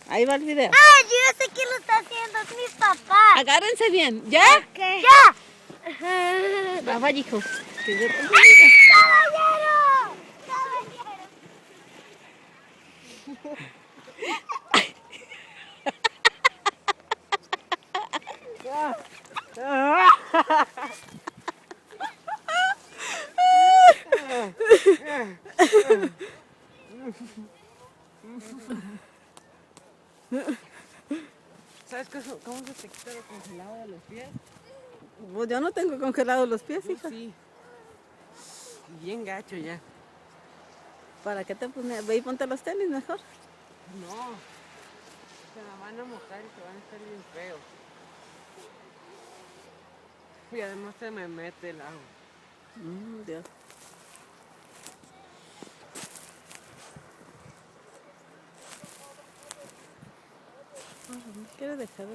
Ahí va el video. Ah, yo ya sé quién lo está haciendo, es mi papá. Agárrense bien. ¿Ya? ¿Qué? ¡Ya! Va, vaya, hijo. ¡Caballero! ¡Caballero! ¿Sabes cómo se te quita lo congelado de los pies? Pues yo no tengo congelados los pies, Yo hija. sí. Bien gacho ya. ¿Para qué te pones? Ve y ponte los tenis mejor. No. Se me van a mojar y se van a estar bien feos. Y además se me mete el agua. Dios. ¿Quieres dejar?